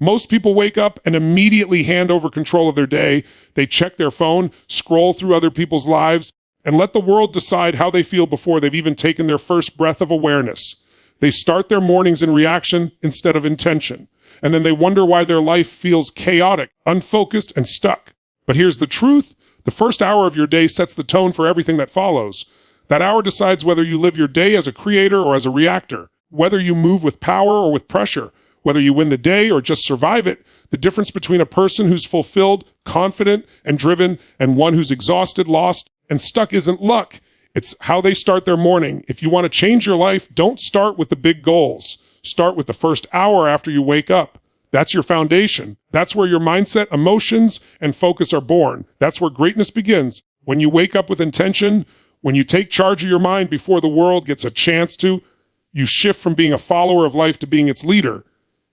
Most people wake up and immediately hand over control of their day. They check their phone, scroll through other people's lives, and let the world decide how they feel before they've even taken their first breath of awareness. They start their mornings in reaction instead of intention. And then they wonder why their life feels chaotic, unfocused, and stuck. But here's the truth. The first hour of your day sets the tone for everything that follows. That hour decides whether you live your day as a creator or as a reactor, whether you move with power or with pressure, whether you win the day or just survive it. The difference between a person who's fulfilled, confident, and driven, and one who's exhausted, lost, and stuck isn't luck. It's how they start their morning. If you want to change your life, don't start with the big goals. Start with the first hour after you wake up. That's your foundation. That's where your mindset, emotions, and focus are born. That's where greatness begins. When you wake up with intention, when you take charge of your mind before the world gets a chance to, you shift from being a follower of life to being its leader.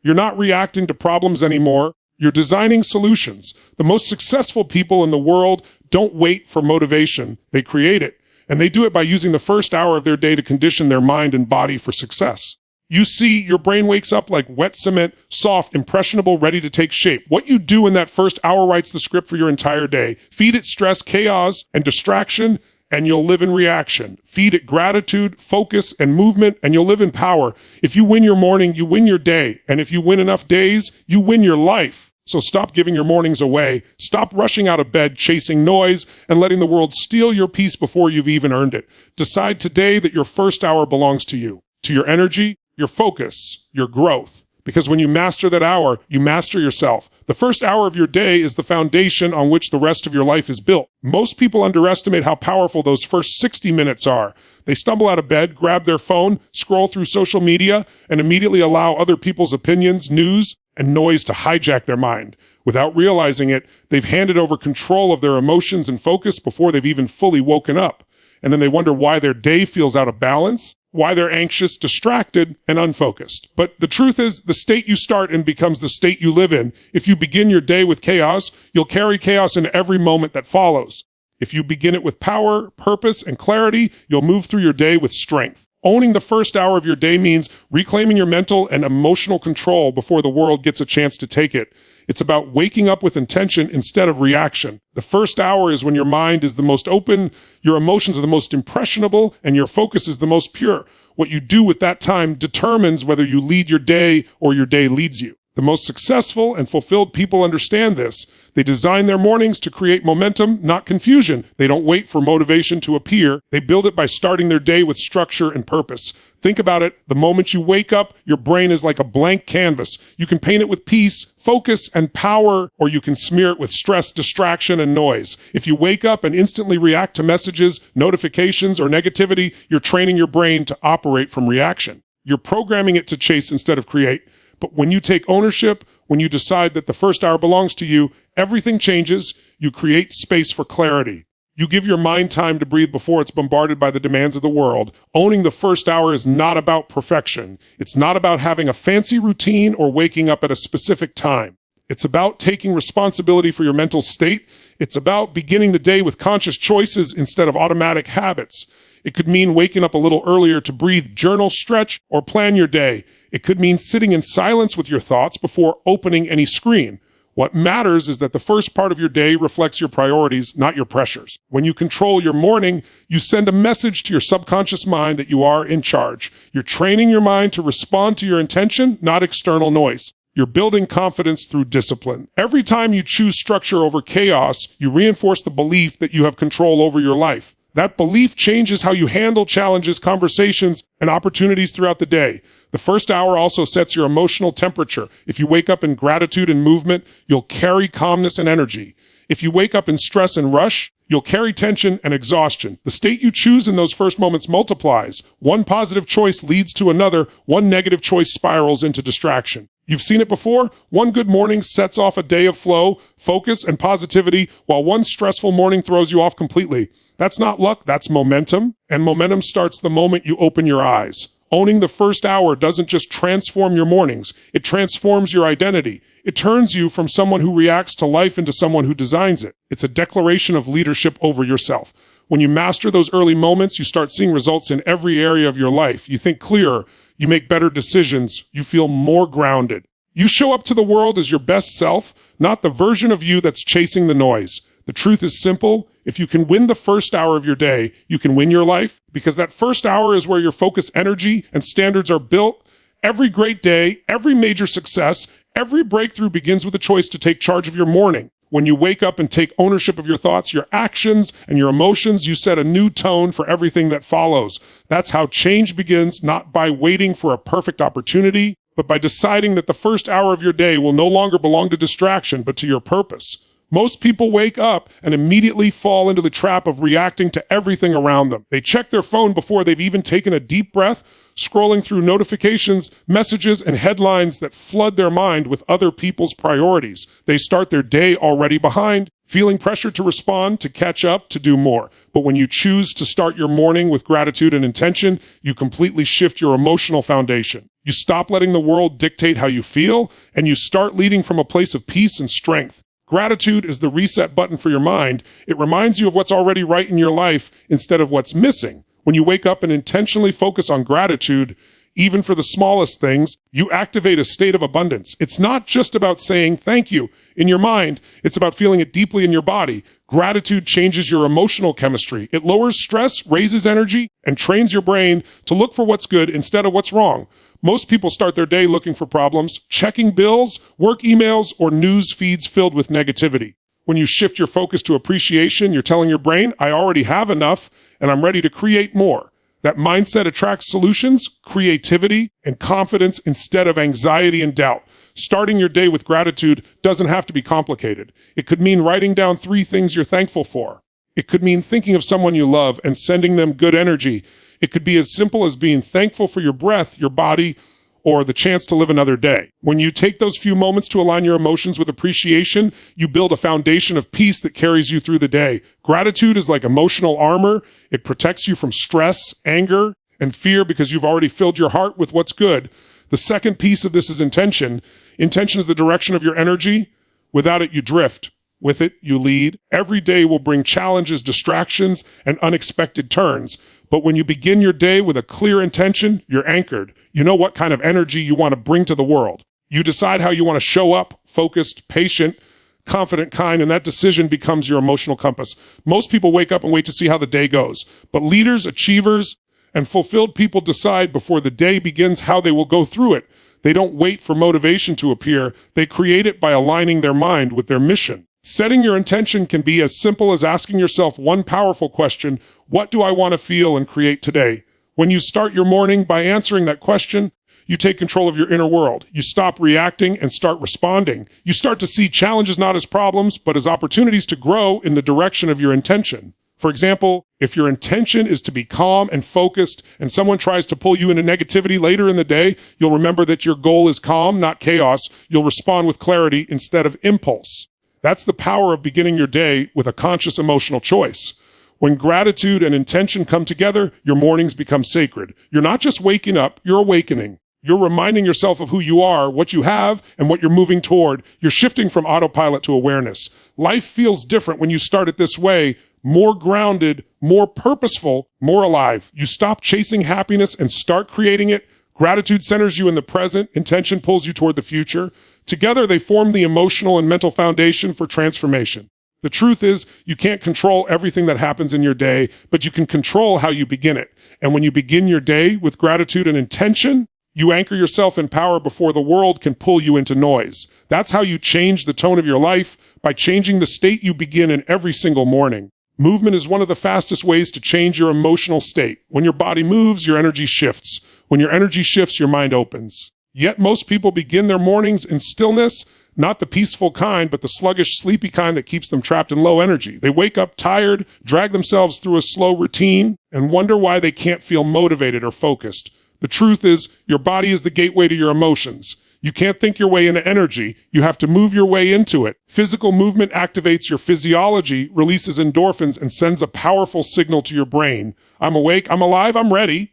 You're not reacting to problems anymore. You're designing solutions. The most successful people in the world don't wait for motivation. They create it. And they do it by using the first hour of their day to condition their mind and body for success. You see, your brain wakes up like wet cement, soft, impressionable, ready to take shape. What you do in that first hour writes the script for your entire day. Feed it stress, chaos, and distraction, and you'll live in reaction. Feed it gratitude, focus, and movement, and you'll live in power. If you win your morning, you win your day. And if you win enough days, you win your life. So stop giving your mornings away. Stop rushing out of bed, chasing noise, and letting the world steal your peace before you've even earned it. Decide today that your first hour belongs to you, to your energy, your focus, your growth. Because when you master that hour, you master yourself. The first hour of your day is the foundation on which the rest of your life is built. Most people underestimate how powerful those first 60 minutes are. They stumble out of bed, grab their phone, scroll through social media, and immediately allow other people's opinions, news, and noise to hijack their mind. Without realizing it, they've handed over control of their emotions and focus before they've even fully woken up. And then they wonder why their day feels out of balance, why they're anxious, distracted, and unfocused. But the truth is, the state you start in becomes the state you live in. If you begin your day with chaos, you'll carry chaos in every moment that follows. If you begin it with power, purpose, and clarity, you'll move through your day with strength. Owning the first hour of your day means reclaiming your mental and emotional control before the world gets a chance to take it. It's about waking up with intention instead of reaction. The first hour is when your mind is the most open, your emotions are the most impressionable, and your focus is the most pure. What you do with that time determines whether you lead your day or your day leads you. The most successful and fulfilled people understand this. They design their mornings to create momentum, not confusion. They don't wait for motivation to appear. They build it by starting their day with structure and purpose. Think about it. The moment you wake up, your brain is like a blank canvas. You can paint it with peace, focus, and power, or you can smear it with stress, distraction, and noise. If you wake up and instantly react to messages, notifications, or negativity, you're training your brain to operate from reaction. You're programming it to chase instead of create. But when you take ownership, when you decide that the first hour belongs to you, everything changes. You create space for clarity. You give your mind time to breathe before it's bombarded by the demands of the world. Owning the first hour is not about perfection. It's not about having a fancy routine or waking up at a specific time. It's about taking responsibility for your mental state. It's about beginning the day with conscious choices instead of automatic habits. It could mean waking up a little earlier to breathe, journal, stretch, or plan your day. It could mean sitting in silence with your thoughts before opening any screen. What matters is that the first part of your day reflects your priorities, not your pressures. When you control your morning, you send a message to your subconscious mind that you are in charge. You're training your mind to respond to your intention, not external noise. You're building confidence through discipline. Every time you choose structure over chaos, you reinforce the belief that you have control over your life. That belief changes how you handle challenges, conversations, and opportunities throughout the day. The first hour also sets your emotional temperature. If you wake up in gratitude and movement, you'll carry calmness and energy. If you wake up in stress and rush, you'll carry tension and exhaustion. The state you choose in those first moments multiplies. One positive choice leads to another. One negative choice spirals into distraction. You've seen it before. One good morning sets off a day of flow, focus, and positivity, while one stressful morning throws you off completely. That's not luck, that's momentum. And momentum starts the moment you open your eyes. Owning the first hour doesn't just transform your mornings, it transforms your identity. It turns you from someone who reacts to life into someone who designs it. It's a declaration of leadership over yourself. When you master those early moments, you start seeing results in every area of your life. You think clearer, you make better decisions, you feel more grounded. You show up to the world as your best self, not the version of you that's chasing the noise. The truth is simple. If you can win the first hour of your day, you can win your life, because that first hour is where your focus, energy, and standards are built. Every great day, every major success, every breakthrough begins with a choice to take charge of your morning. When you wake up and take ownership of your thoughts, your actions, and your emotions, you set a new tone for everything that follows. That's how change begins, not by waiting for a perfect opportunity, but by deciding that the first hour of your day will no longer belong to distraction, but to your purpose. Most people wake up and immediately fall into the trap of reacting to everything around them. They check their phone before they've even taken a deep breath, scrolling through notifications, messages, and headlines that flood their mind with other people's priorities. They start their day already behind, feeling pressure to respond, to catch up, to do more. But when you choose to start your morning with gratitude and intention, you completely shift your emotional foundation. You stop letting the world dictate how you feel, and you start leading from a place of peace and strength. Gratitude is the reset button for your mind. It reminds you of what's already right in your life instead of what's missing. When you wake up and intentionally focus on gratitude, even for the smallest things, you activate a state of abundance. It's not just about saying thank you in your mind. It's about feeling it deeply in your body. Gratitude changes your emotional chemistry. It lowers stress, raises energy, and trains your brain to look for what's good instead of what's wrong. Most people start their day looking for problems, checking bills, work emails, or news feeds filled with negativity. When you shift your focus to appreciation, you're telling your brain, I already have enough, and I'm ready to create more. That mindset attracts solutions, creativity, and confidence instead of anxiety and doubt. Starting your day with gratitude doesn't have to be complicated. It could mean writing down 3 things you're thankful for. It could mean thinking of someone you love and sending them good energy. It could be as simple as being thankful for your breath, your body, or the chance to live another day. When you take those few moments to align your emotions with appreciation, you build a foundation of peace that carries you through the day. Gratitude is like emotional armor. It protects you from stress, anger, and fear because you've already filled your heart with what's good. The second piece of this is intention. Intention is the direction of your energy. Without it, you drift. With it, you lead. Every day will bring challenges, distractions, and unexpected turns. But when you begin your day with a clear intention, you're anchored. You know what kind of energy you want to bring to the world. You decide how you want to show up, focused, patient, confident, kind, and that decision becomes your emotional compass. Most people wake up and wait to see how the day goes. But leaders, achievers, and fulfilled people decide before the day begins how they will go through it. They don't wait for motivation to appear. They create it by aligning their mind with their mission. Setting your intention can be as simple as asking yourself one powerful question: what do I want to feel and create today? When you start your morning by answering that question, you take control of your inner world. You stop reacting and start responding. You start to see challenges not as problems, but as opportunities to grow in the direction of your intention. For example, if your intention is to be calm and focused and someone tries to pull you into negativity later in the day, you'll remember that your goal is calm, not chaos. You'll respond with clarity instead of impulse. That's the power of beginning your day with a conscious emotional choice. When gratitude and intention come together, your mornings become sacred. You're not just waking up, you're awakening. You're reminding yourself of who you are, what you have, and what you're moving toward. You're shifting from autopilot to awareness. Life feels different when you start it this way: more grounded, more purposeful, more alive. You stop chasing happiness and start creating it. Gratitude centers you in the present. Intention pulls you toward the future. Together, they form the emotional and mental foundation for transformation. The truth is, you can't control everything that happens in your day, but you can control how you begin it. And when you begin your day with gratitude and intention, you anchor yourself in power before the world can pull you into noise. That's how you change the tone of your life, by changing the state you begin in every single morning. Movement is one of the fastest ways to change your emotional state. When your body moves, your energy shifts. When your energy shifts, your mind opens. Yet most people begin their mornings in stillness, not the peaceful kind, but the sluggish, sleepy kind that keeps them trapped in low energy. They wake up tired, drag themselves through a slow routine, and wonder why they can't feel motivated or focused. The truth is, your body is the gateway to your emotions. You can't think your way into energy. You have to move your way into it. Physical movement activates your physiology, releases endorphins, and sends a powerful signal to your brain. I'm awake, I'm alive, I'm ready.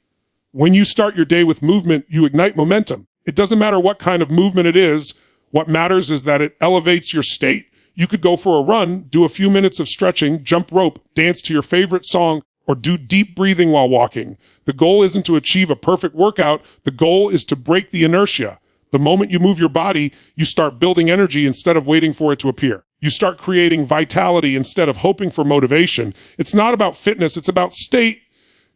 When you start your day with movement, you ignite momentum. It doesn't matter what kind of movement it is. What matters is that it elevates your state. You could go for a run, do a few minutes of stretching, jump rope, dance to your favorite song, or do deep breathing while walking. The goal isn't to achieve a perfect workout. The goal is to break the inertia. The moment you move your body, you start building energy instead of waiting for it to appear. You start creating vitality instead of hoping for motivation. It's not about fitness, it's about state.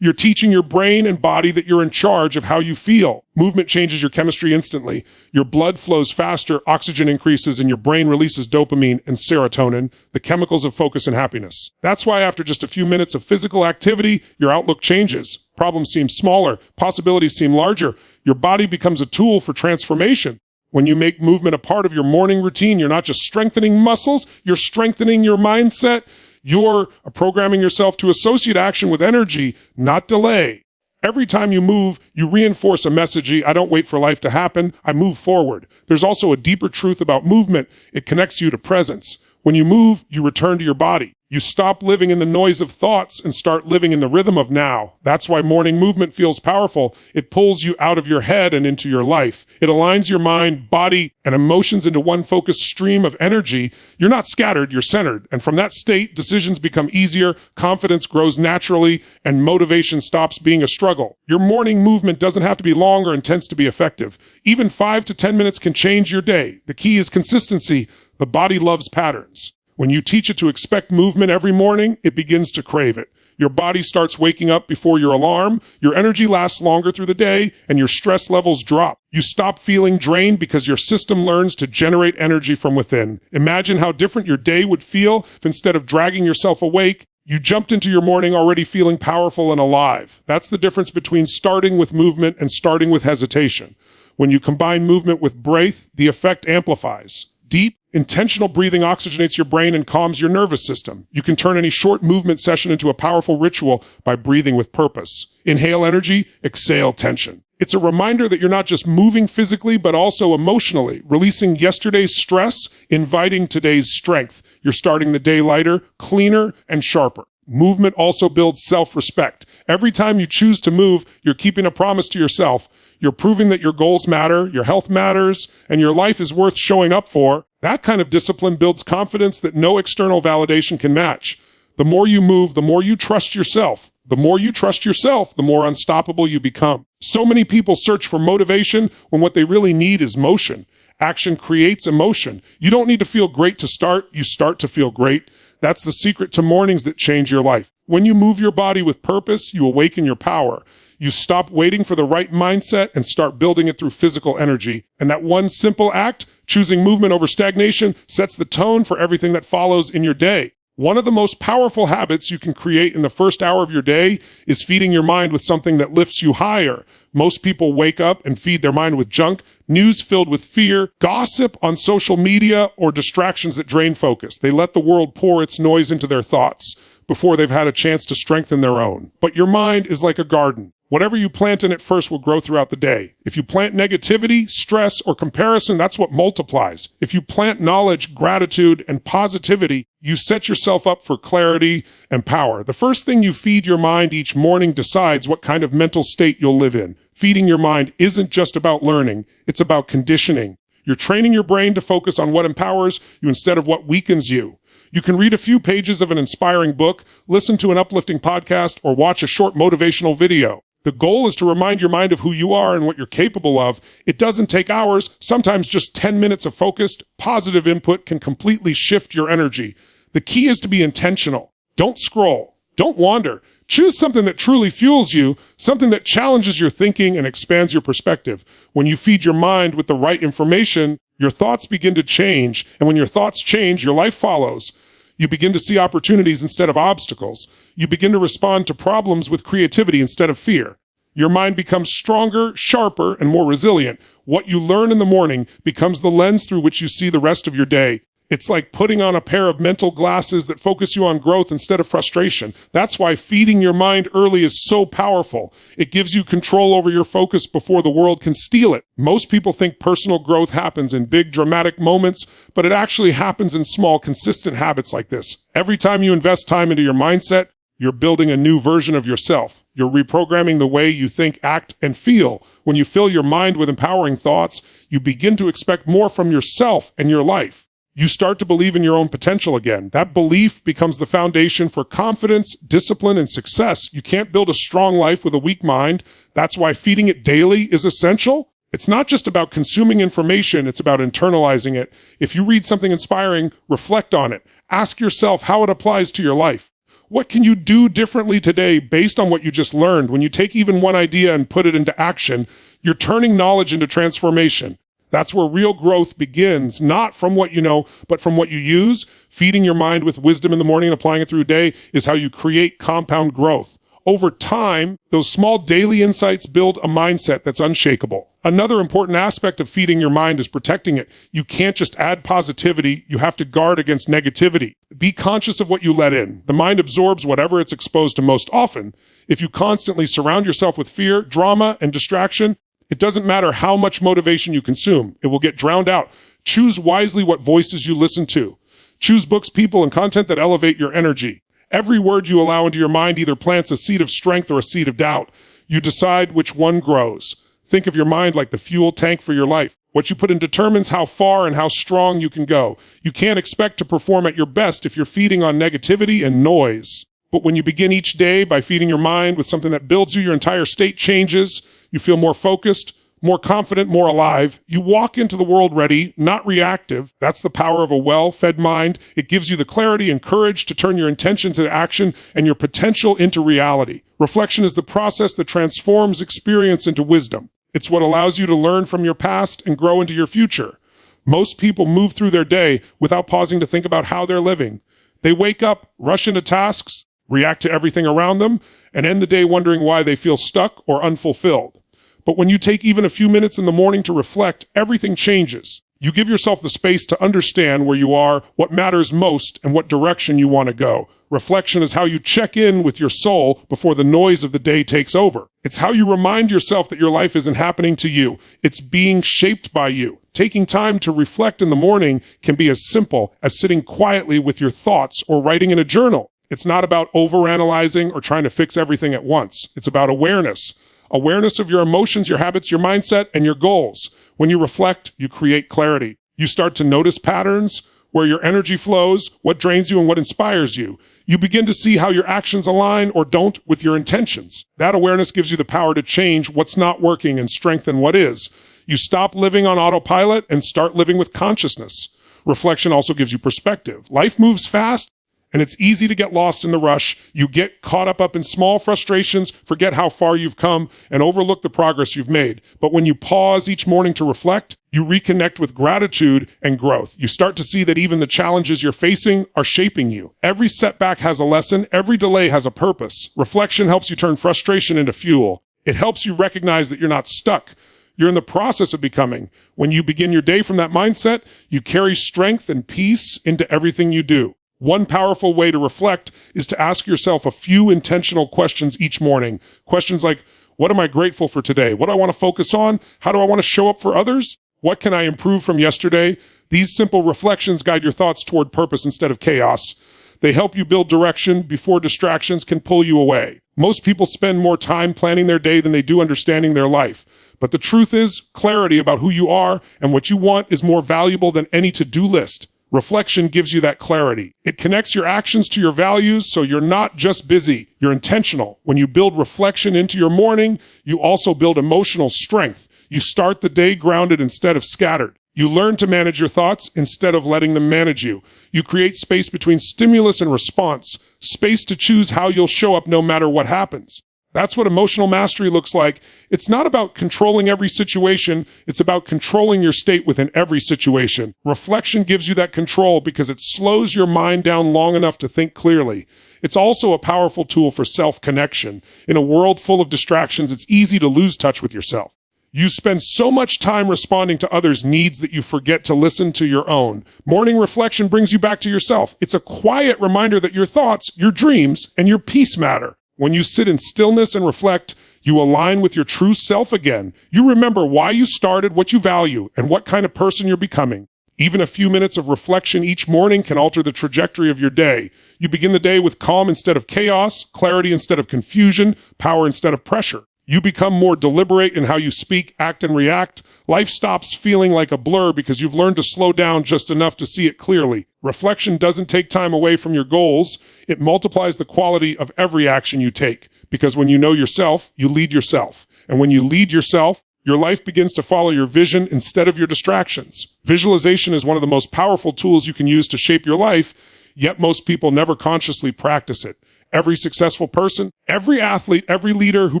You're teaching your brain and body that you're in charge of how you feel. Movement changes your chemistry instantly. Your blood flows faster, oxygen increases, and your brain releases dopamine and serotonin, the chemicals of focus and happiness. That's why after just a few minutes of physical activity, your outlook changes. Problems seem smaller, possibilities seem larger. Your body becomes a tool for transformation. When you make movement a part of your morning routine, you're not just strengthening muscles, you're strengthening your mindset. You're programming yourself to associate action with energy, not delay. Every time you move, you reinforce a message. I don't wait for life to happen. I move forward. There's also a deeper truth about movement. It connects you to presence. When you move, you return to your body. You stop living in the noise of thoughts and start living in the rhythm of now. That's why morning movement feels powerful. It pulls you out of your head and into your life. It aligns your mind, body, and emotions into one focused stream of energy. You're not scattered, you're centered. And from that state, decisions become easier, confidence grows naturally, and motivation stops being a struggle. Your morning movement doesn't have to be long or intense to be effective. Even 5 to 10 minutes can change your day. The key is consistency. The body loves patterns. When you teach it to expect movement every morning, it begins to crave it. Your body starts waking up before your alarm, your energy lasts longer through the day, and your stress levels drop. You stop feeling drained because your system learns to generate energy from within. Imagine how different your day would feel if instead of dragging yourself awake, you jumped into your morning already feeling powerful and alive. That's the difference between starting with movement and starting with hesitation. When you combine movement with breath, the effect amplifies. Deep, intentional breathing oxygenates your brain and calms your nervous system. You can turn any short movement session into a powerful ritual by breathing with purpose. Inhale energy, exhale tension. It's a reminder that you're not just moving physically, but also emotionally, releasing yesterday's stress, inviting today's strength. You're starting the day lighter, cleaner, and sharper. Movement also builds self-respect. Every time you choose to move, you're keeping a promise to yourself. You're proving that your goals matter, your health matters, and your life is worth showing up for. That kind of discipline builds confidence that no external validation can match. The more you move, the more you trust yourself. The more you trust yourself, the more unstoppable you become. So many people search for motivation when what they really need is motion. Action creates emotion. You don't need to feel great to start, you start to feel great. That's the secret to mornings that change your life. When you move your body with purpose, you awaken your power. You stop waiting for the right mindset and start building it through physical energy. And that one simple act, choosing movement over stagnation, sets the tone for everything that follows in your day. One of the most powerful habits you can create in the first hour of your day is feeding your mind with something that lifts you higher. Most people wake up and feed their mind with junk, news filled with fear, gossip on social media, or distractions that drain focus. They let the world pour its noise into their thoughts before they've had a chance to strengthen their own. But your mind is like a garden. Whatever you plant in it first will grow throughout the day. If you plant negativity, stress, or comparison, that's what multiplies. If you plant knowledge, gratitude, and positivity, you set yourself up for clarity and power. The first thing you feed your mind each morning decides what kind of mental state you'll live in. Feeding your mind isn't just about learning, it's about conditioning. You're training your brain to focus on what empowers you instead of what weakens you. You can read a few pages of an inspiring book, listen to an uplifting podcast, or watch a short motivational video. The goal is to remind your mind of who you are and what you're capable of. It doesn't take hours. Sometimes just 10 minutes of focused, positive input can completely shift your energy. The key is to be intentional. Don't scroll. Don't wander. Choose something that truly fuels you, something that challenges your thinking and expands your perspective. When you feed your mind with the right information, your thoughts begin to change. And when your thoughts change, your life follows. You begin to see opportunities instead of obstacles. You begin to respond to problems with creativity instead of fear. Your mind becomes stronger, sharper, and more resilient. What you learn in the morning becomes the lens through which you see the rest of your day. It's like putting on a pair of mental glasses that focus you on growth instead of frustration. That's why feeding your mind early is so powerful. It gives you control over your focus before the world can steal it. Most people think personal growth happens in big, dramatic moments, but it actually happens in small, consistent habits like this. Every time you invest time into your mindset, you're building a new version of yourself. You're reprogramming the way you think, act, and feel. When you fill your mind with empowering thoughts, you begin to expect more from yourself and your life. You start to believe in your own potential again. That belief becomes the foundation for confidence, discipline, and success. You can't build a strong life with a weak mind. That's why feeding it daily is essential. It's not just about consuming information, it's about internalizing it. If you read something inspiring, reflect on it. Ask yourself how it applies to your life. What can you do differently today based on what you just learned? When you take even one idea and put it into action, you're turning knowledge into transformation. That's where real growth begins, not from what you know, but from what you use. Feeding your mind with wisdom in the morning and applying it through a day is how you create compound growth. Over time, those small daily insights build a mindset that's unshakable. Another important aspect of feeding your mind is protecting it. You can't just add positivity, you have to guard against negativity. Be conscious of what you let in. The mind absorbs whatever it's exposed to most often. If you constantly surround yourself with fear, drama, and distraction, it doesn't matter how much motivation you consume. It will get drowned out. Choose wisely what voices you listen to. Choose books, people, and content that elevate your energy. Every word you allow into your mind either plants a seed of strength or a seed of doubt. You decide which one grows. Think of your mind like the fuel tank for your life. What you put in determines how far and how strong you can go. You can't expect to perform at your best if you're feeding on negativity and noise. But when you begin each day by feeding your mind with something that builds you, your entire state changes. You feel more focused, more confident, more alive. You walk into the world ready, not reactive. That's the power of a well-fed mind. It gives you the clarity and courage to turn your intentions into action and your potential into reality. Reflection is the process that transforms experience into wisdom. It's what allows you to learn from your past and grow into your future. Most people move through their day without pausing to think about how they're living. They wake up, rush into tasks, react to everything around them, and end the day wondering why they feel stuck or unfulfilled. But when you take even a few minutes in the morning to reflect, everything changes. You give yourself the space to understand where you are, what matters most, and what direction you want to go. Reflection is how you check in with your soul before the noise of the day takes over. It's how you remind yourself that your life isn't happening to you. It's being shaped by you. Taking time to reflect in the morning can be as simple as sitting quietly with your thoughts or writing in a journal. It's not about overanalyzing or trying to fix everything at once. It's about awareness. Awareness of your emotions, your habits, your mindset, and your goals. When you reflect, you create clarity. You start to notice patterns, where your energy flows, what drains you, and what inspires you. You begin to see how your actions align or don't with your intentions. That awareness gives you the power to change what's not working and strengthen what is. You stop living on autopilot and start living with consciousness. Reflection also gives you perspective. Life moves fast, and it's easy to get lost in the rush. You get caught up in small frustrations, forget how far you've come, and overlook the progress you've made. But when you pause each morning to reflect, you reconnect with gratitude and growth. You start to see that even the challenges you're facing are shaping you. Every setback has a lesson. Every delay has a purpose. Reflection helps you turn frustration into fuel. It helps you recognize that you're not stuck. You're in the process of becoming. When you begin your day from that mindset, you carry strength and peace into everything you do. One powerful way to reflect is to ask yourself a few intentional questions each morning. Questions like, what am I grateful for today? What do I want to focus on? How do I want to show up for others? What can I improve from yesterday? These simple reflections guide your thoughts toward purpose instead of chaos. They help you build direction before distractions can pull you away. Most people spend more time planning their day than they do understanding their life. But the truth is, clarity about who you are and what you want is more valuable than any to-do list. Reflection gives you that clarity. It connects your actions to your values, so you're not just busy, you're intentional. When you build reflection into your morning, you also build emotional strength. You start the day grounded instead of scattered. You learn to manage your thoughts instead of letting them manage you. You create space between stimulus and response, space to choose how you'll show up no matter what happens. That's what emotional mastery looks like. It's not about controlling every situation. It's about controlling your state within every situation. Reflection gives you that control because it slows your mind down long enough to think clearly. It's also a powerful tool for self-connection. In a world full of distractions, it's easy to lose touch with yourself. You spend so much time responding to others' needs that you forget to listen to your own. Morning reflection brings you back to yourself. It's a quiet reminder that your thoughts, your dreams, and your peace matter. When you sit in stillness and reflect, you align with your true self again. You remember why you started, what you value, and what kind of person you're becoming. Even a few minutes of reflection each morning can alter the trajectory of your day. You begin the day with calm instead of chaos, clarity instead of confusion, power instead of pressure. You become more deliberate in how you speak, act, and react. Life stops feeling like a blur because you've learned to slow down just enough to see it clearly. Reflection doesn't take time away from your goals. It multiplies the quality of every action you take. Because when you know yourself, you lead yourself. And when you lead yourself, Your life begins to follow your vision instead of your distractions. Visualization is one of the most powerful tools you can use to shape your life, yet most people never consciously practice it. Every successful person, every athlete, every leader who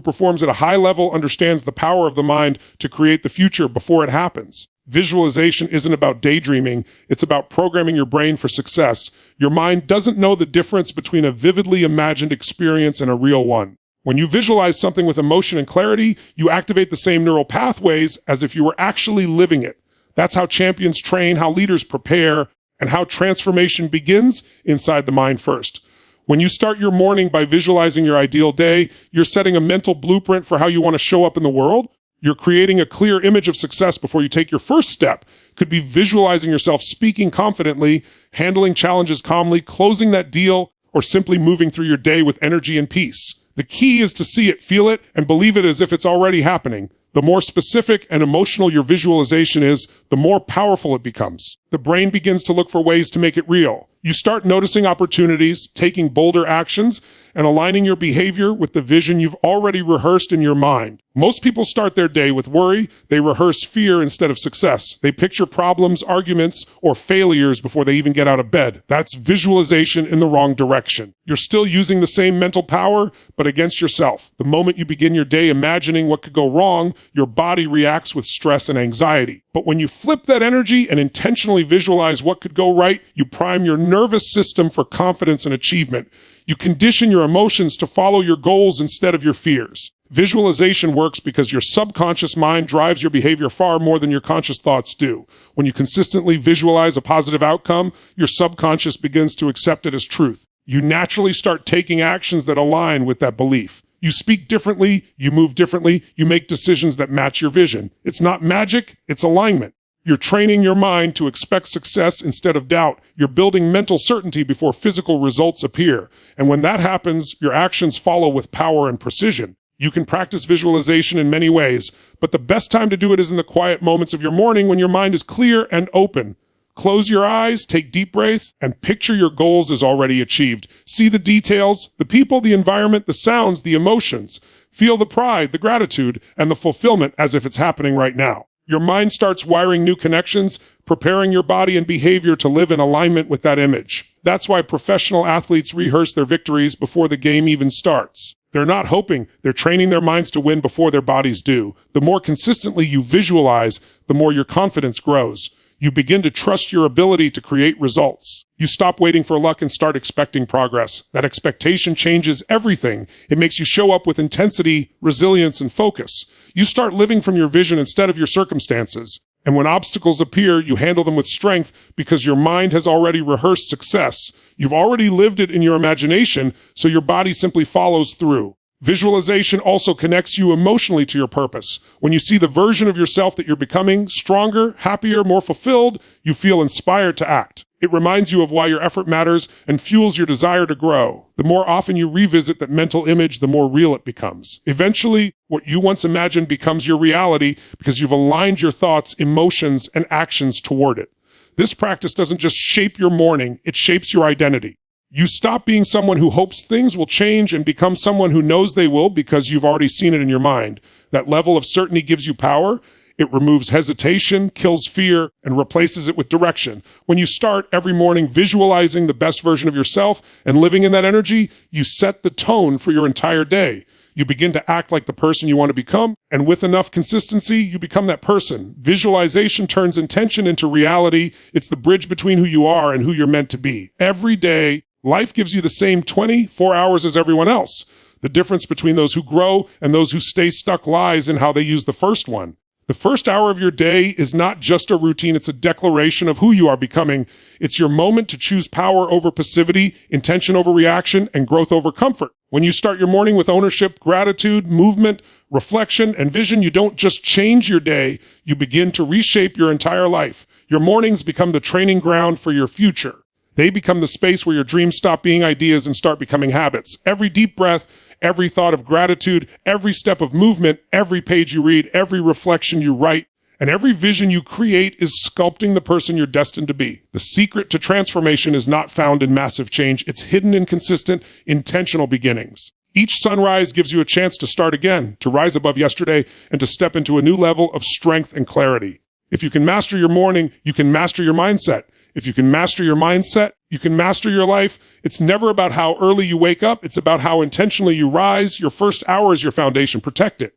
performs at a high level understands the power of the mind to create the future before it happens. Visualization isn't about daydreaming, it's about programming your brain for success. Your mind doesn't know the difference between a vividly imagined experience and a real one. When you visualize something with emotion and clarity, you activate the same neural pathways as if you were actually living it. That's how champions train, how leaders prepare, and how transformation begins inside the mind first. When you start your morning by visualizing your ideal day, you're setting a mental blueprint for how you want to show up in the world. You're creating a clear image of success before you take your first step. Could be visualizing yourself speaking confidently, handling challenges calmly, closing that deal, or simply moving through your day with energy and peace. The key is to see it, feel it, and believe it as if it's already happening. The more specific and emotional your visualization is, the more powerful it becomes. The brain begins to look for ways to make it real. You start noticing opportunities, taking bolder actions, and aligning your behavior with the vision you've already rehearsed in your mind. Most people start their day with worry. They rehearse fear instead of success. They picture problems, arguments, or failures before they even get out of bed. That's visualization in the wrong direction. You're still using the same mental power, but against yourself. The moment you begin your day imagining what could go wrong, your body reacts with stress and anxiety. But when you flip that energy and intentionally visualize what could go right, you prime your nervous system for confidence and achievement. You condition your emotions to follow your goals instead of your fears. Visualization works because your subconscious mind drives your behavior far more than your conscious thoughts do. When you consistently visualize a positive outcome, your subconscious begins to accept it as truth. You naturally start taking actions that align with that belief. You speak differently, you move differently, you make decisions that match your vision. It's not magic, it's alignment. You're training your mind to expect success instead of doubt. You're building mental certainty before physical results appear. And when that happens, your actions follow with power and precision. You can practice visualization in many ways, but the best time to do it is in the quiet moments of your morning when your mind is clear and open. Close your eyes, take deep breaths, and picture your goals as already achieved. See the details, the people, the environment, the sounds, the emotions. Feel the pride, the gratitude, and the fulfillment as if it's happening right now. Your mind starts wiring new connections, preparing your body and behavior to live in alignment with that image. That's why professional athletes rehearse their victories before the game even starts. They're not hoping, they're training their minds to win before their bodies do. The more consistently you visualize, the more your confidence grows. You begin to trust your ability to create results. You stop waiting for luck and start expecting progress. That expectation changes everything. It makes you show up with intensity, resilience, and focus. You start living from your vision instead of your circumstances. And when obstacles appear, you handle them with strength because your mind has already rehearsed success. You've already lived it in your imagination, so your body simply follows through. Visualization also connects you emotionally to your purpose. When you see the version of yourself that you're becoming, stronger, happier, more fulfilled, you feel inspired to act. It reminds you of why your effort matters and fuels your desire to grow. The more often you revisit that mental image, the more real it becomes. Eventually, what you once imagined becomes your reality because you've aligned your thoughts, emotions, and actions toward it. This practice doesn't just shape your morning, it shapes your identity. You stop being someone who hopes things will change and become someone who knows they will because you've already seen it in your mind. That level of certainty gives you power. It removes hesitation, kills fear, and replaces it with direction. When you start every morning visualizing the best version of yourself and living in that energy, you set the tone for your entire day. You begin to act like the person you want to become, and with enough consistency, you become that person. Visualization turns intention into reality. It's the bridge between who you are and who you're meant to be. Every day, life gives you the same 24 hours as everyone else. The difference between those who grow and those who stay stuck lies in how they use the first one. The first hour of your day is not just a routine, it's a declaration of who you are becoming. It's your moment to choose power over passivity, intention over reaction, and growth over comfort. When you start your morning with ownership, gratitude, movement, reflection, and vision, you don't just change your day, you begin to reshape your entire life. Your mornings become the training ground for your future. They become the space where your dreams stop being ideas and start becoming habits. Every deep breath, every thought of gratitude, every step of movement, every page you read, every reflection you write, and every vision you create is sculpting the person you're destined to be. The secret to transformation is not found in massive change. It's hidden in consistent, intentional beginnings. Each sunrise gives you a chance to start again, to rise above yesterday, and to step into a new level of strength and clarity. If you can master your morning, you can master your mindset. If you can master your mindset, you can master your life. It's never about how early you wake up. It's about how intentionally you rise. Your first hour is your foundation. Protect it.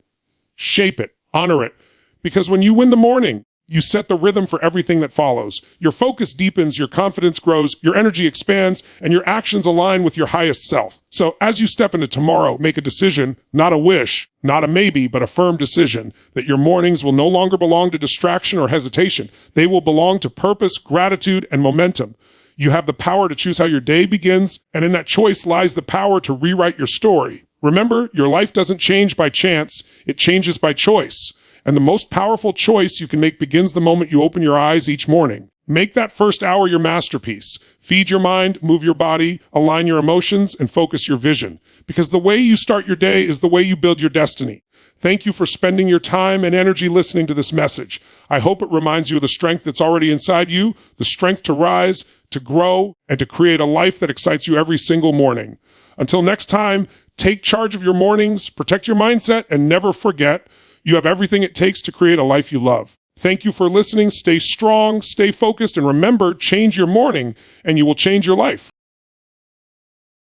Shape it. Honor it. Because when you win the morning, you set the rhythm for everything that follows. Your focus deepens, your confidence grows, your energy expands, and your actions align with your highest self. So as you step into tomorrow, make a decision, not a wish, not a maybe, but a firm decision that your mornings will no longer belong to distraction or hesitation. They will belong to purpose, gratitude, and momentum. You have the power to choose how your day begins, and in that choice lies the power to rewrite your story. Remember, your life doesn't change by chance, it changes by choice. And the most powerful choice you can make begins the moment you open your eyes each morning. Make that first hour your masterpiece. Feed your mind, move your body, align your emotions, and focus your vision. Because the way you start your day is the way you build your destiny. Thank you for spending your time and energy listening to this message. I hope it reminds you of the strength that's already inside you, the strength to rise, to grow, and to create a life that excites you every single morning. Until next time, take charge of your mornings, protect your mindset, and never forget, you have everything it takes to create a life you love. Thank you for listening. Stay strong, stay focused, and remember, change your morning, and you will change your life.